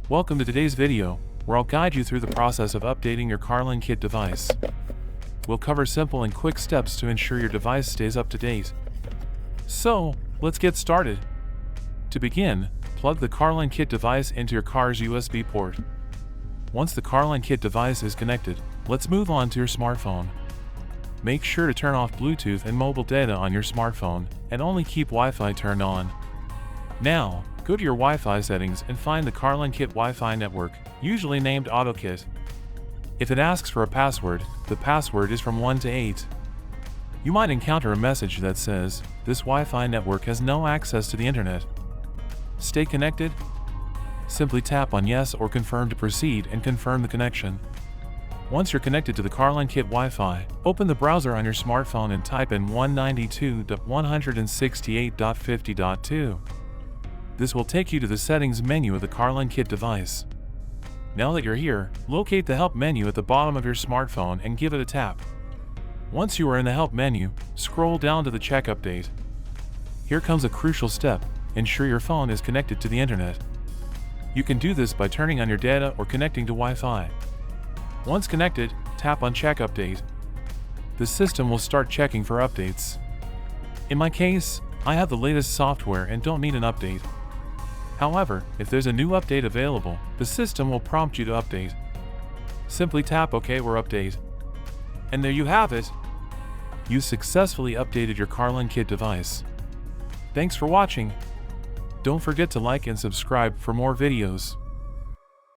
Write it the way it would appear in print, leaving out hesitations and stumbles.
Welcome to today's video, where I'll guide you through the process of updating your Carlinkit device. We'll cover simple and quick steps to ensure your device stays up to date. So, let's get started. To begin, plug the Carlinkit device into your car's USB port. Once the Carlinkit device is connected, let's move on to your smartphone. Make sure to turn off Bluetooth and mobile data on your smartphone, and only keep Wi-Fi turned on. Now, go to your Wi-Fi settings and find the Carlinkit Wi-Fi network, usually named AutoKit. If it asks for a password, the password is from 1 to 8. You might encounter a message that says, "This Wi-Fi network has no access to the internet." Stay connected? Simply tap on Yes or Confirm to proceed and confirm the connection. Once you're connected to the Carlinkit Wi-Fi, open the browser on your smartphone and type in 192.168.50.2. This will take you to the settings menu of the Carlinkit device. Now that you're here, locate the Help menu at the bottom of your smartphone and give it a tap. Once you are in the Help menu, scroll down to the Check Update. Here comes a crucial step: ensure your phone is connected to the internet. You can do this by turning on your data or connecting to Wi-Fi. Once connected, tap on Check Update. The system will start checking for updates. In my case, I have the latest software and don't need an update. However, if there's a new update available, the system will prompt you to update. Simply tap OK or Update. And there you have it! You successfully updated your Carlinkit device. Thanks for watching. Don't forget to like and subscribe for more videos.